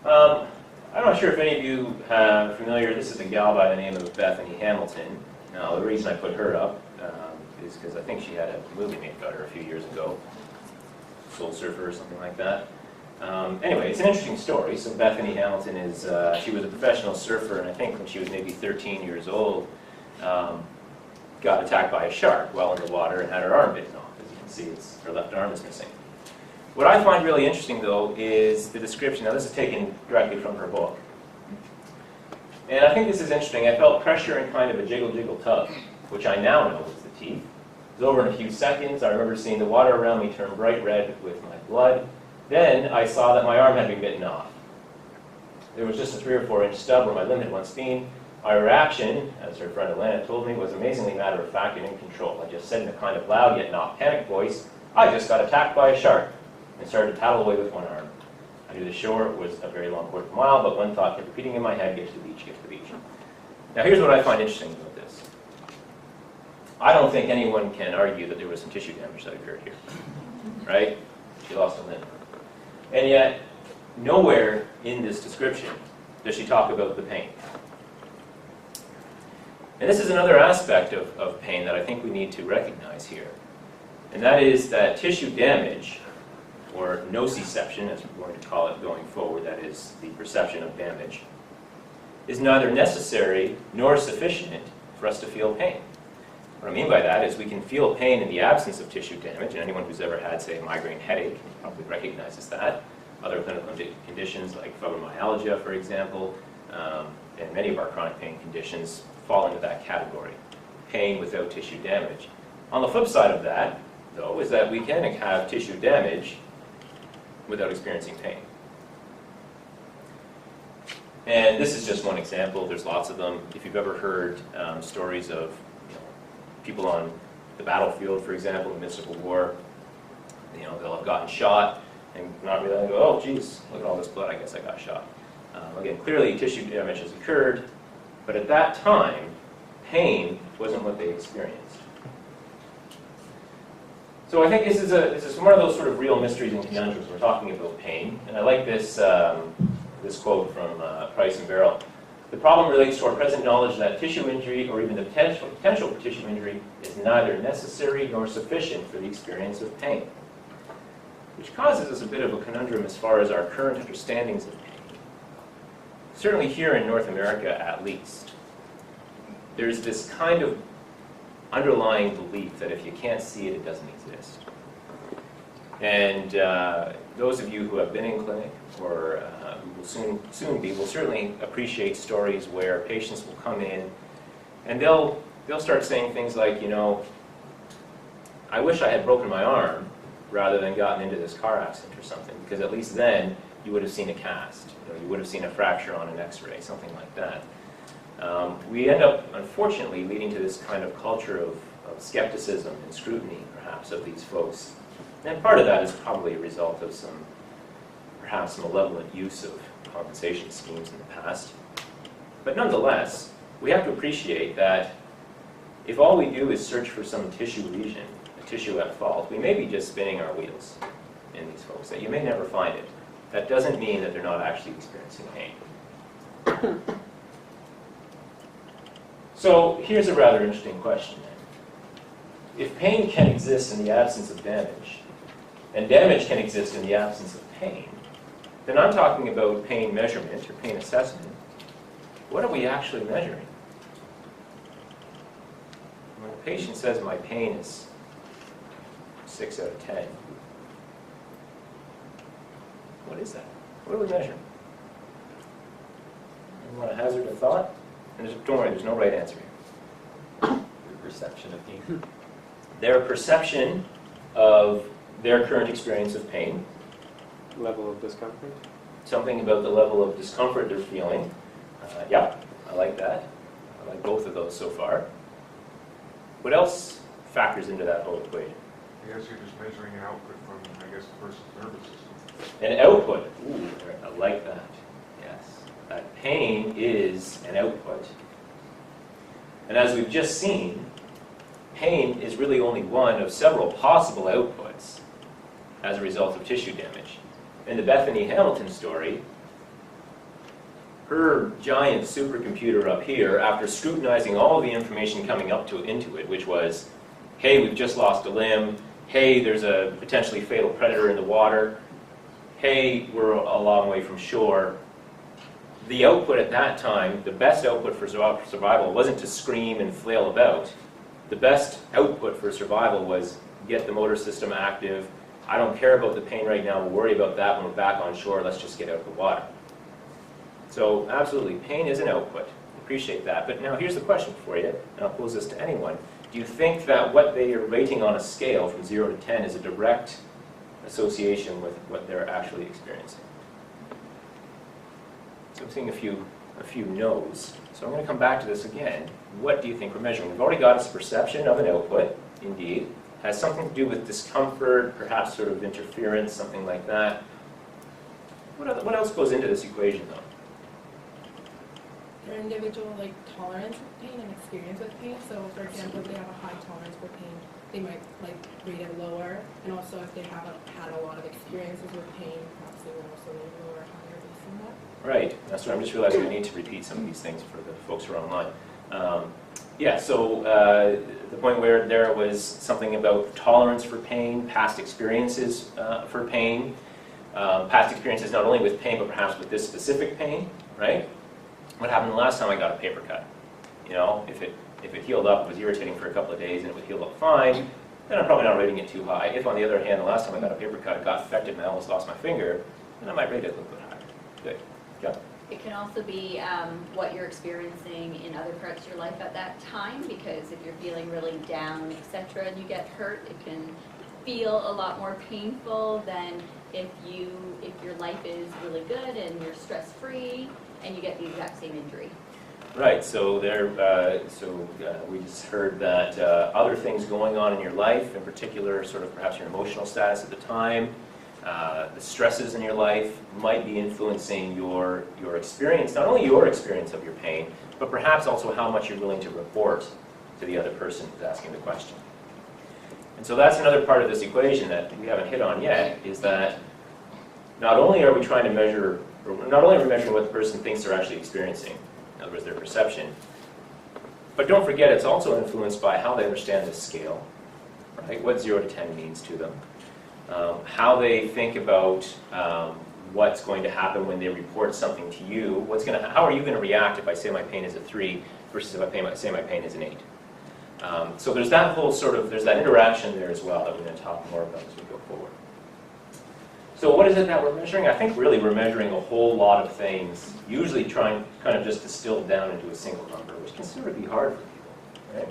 I'm not sure if any of you are familiar. This is a gal by the name of Bethany Hamilton. Now, the reason I put her up is because I think she had a movie made about her a few years ago, Soul Surfer or something like that. Anyway, it's an interesting story. So Bethany Hamilton is, she was a professional surfer, and I think when she was maybe 13 years old, got attacked by a shark while in the water and had her arm bitten off. As you can see, her left arm is missing. What I find really interesting, though, is the description. Now, this is taken directly from her book. And I think this is interesting. I felt pressure in kind of a jiggle-jiggle tug, which I now know was the teeth. It was over in a few seconds. I remember seeing the water around me turn bright red with my blood. Then I saw that my arm had been bitten off. There was just a 3 or 4 inch stub where my limb had once been. My reaction, as her friend Alana told me, was amazingly matter-of-fact and in control. I just said in a kind of loud yet not panicked voice, "I just got attacked by a shark," and started to paddle away with one arm. I knew the shore was a very long quarter mile, but one thought kept repeating in my head, "Get to the beach, get to the beach." Now here's what I find interesting about this. I don't think anyone can argue that there was some tissue damage that occurred here. Right? She lost a limb. And yet, nowhere in this description does she talk about the pain. And this is another aspect of pain that I think we need to recognize here. And that is that tissue damage, or nociception, as we're going to call it going forward, that is the perception of damage, is neither necessary nor sufficient for us to feel pain. What I mean by that is we can feel pain in the absence of tissue damage, and anyone who's ever had, say, a migraine headache probably recognizes that. Other clinical conditions like fibromyalgia, for example, and many of our chronic pain conditions fall into that category, pain without tissue damage. On the flip side of that, though, is that we can have tissue damage without experiencing pain. And this is just one example. There's lots of them. If you've ever heard stories of people on the battlefield, for example, in the midst of a war, they'll have gotten shot and not really go, "Oh, geez, look at all this blood, I guess I got shot." Again, clearly tissue damage has occurred, but at that time, pain wasn't what they experienced. So I think this is one of those sort of real mysteries and conundrums. We're talking about pain, and I like this this quote from Price and Barrell. "The problem relates to our present knowledge that tissue injury, or even the potential for tissue injury, is neither necessary nor sufficient for the experience of pain," which causes us a bit of a conundrum as far as our current understandings of pain. Certainly here in North America, at least, there's this kind of underlying belief that if you can't see it, it doesn't exist. And those of you who have been in clinic or who will soon be will certainly appreciate stories where patients will come in and they'll start saying things like, "I wish I had broken my arm rather than gotten into this car accident or something, because at least then you would have seen a cast, you would have seen a fracture on an x-ray," something like that. We end up, unfortunately, leading to this kind of culture of skepticism and scrutiny, perhaps, of these folks. And part of that is probably a result of some, perhaps, malevolent use of compensation schemes in the past. But nonetheless, we have to appreciate that if all we do is search for some tissue lesion, a tissue at fault, we may be just spinning our wheels in these folks, that you may never find it. That doesn't mean that they're not actually experiencing pain. So here's a rather interesting question then. If pain can exist in the absence of damage, and damage can exist in the absence of pain, then I'm talking about pain measurement or pain assessment. What are we actually measuring? When a patient says my pain is 6 out of 10, what is that? What are we measuring? You want to hazard a thought? And don't worry, there's no right answer here. Your perception of pain. Their perception of their current experience of pain. Level of discomfort? Something about the level of discomfort they're feeling. Yeah, I like that. I like both of those so far. What else factors into that whole equation? I guess you're just measuring an output from, the person's nervous system. An output. Ooh, I like that. Yes. That pain is an output. And as we've just seen, pain is really only one of several possible outputs as a result of tissue damage. In the Bethany Hamilton story, her giant supercomputer up here, after scrutinizing all the information coming up into it, which was, hey, we've just lost a limb, hey, there's a potentially fatal predator in the water, hey, we're a long way from shore. The output at that time, the best output for survival wasn't to scream and flail about. The best output for survival was get the motor system active. I don't care about the pain right now, we'll worry about that when we're back on shore, let's just get out of the water. So absolutely, pain is an output. Appreciate that. But now here's the question for you, and I'll pose this to anyone. Do you think that what they are rating on a scale from 0 to 10 is a direct association with what they're actually experiencing? So I'm seeing a few no's. So I'm going to come back to this again. What do you think we're measuring? We've already got this perception of an output, indeed. Has something to do with discomfort, perhaps sort of interference, something like that. What else goes into this equation, though? Their individual tolerance with pain and experience with pain. So, for example, if they have a high tolerance for pain, they might rate it lower. And also, if they haven't had a lot of experiences with pain, perhaps they would also rate lower or higher based on that. Right. That's what I'm just realizing I need to repeat some of these things for the folks who are online. Yeah, so the point where there was something about tolerance for pain, past experiences for pain, past experiences not only with pain, but perhaps with this specific pain, right? What happened the last time I got a paper cut? You know, if it healed up, it was irritating for a couple of days, and it would heal up fine, then I'm probably not rating it too high. If, on the other hand, the last time I got a paper cut, it got infected and I almost lost my finger, then I might rate it a little bit higher. Good. Yeah. It can also be what you're experiencing in other parts of your life at that time, because if you're feeling really down, etc., and you get hurt, it can feel a lot more painful than if your life is really good and you're stress-free and you get the exact same injury. Right, so we just heard that other things going on in your life, in particular sort of perhaps your emotional status at the time, the stresses in your life might be influencing your experience, not only your experience of your pain, but perhaps also how much you're willing to report to the other person who's asking the question. And so that's another part of this equation that we haven't hit on yet, is that not only are we trying to measure, or not only are we measuring what the person thinks they're actually experiencing, in other words, their perception, but don't forget it's also influenced by how they understand this scale, right? What 0 to 10 means to them. How they think about what's going to happen when they report something to you. How are you going to react if I say my pain is a 3 versus if I say my pain is an 8? So there's that whole there's that interaction there as well that we're going to talk more about as we go forward. So what is it that we're measuring? I think really we're measuring a whole lot of things, usually trying kind of just distill down into a single number, which can sort of be hard for people, right?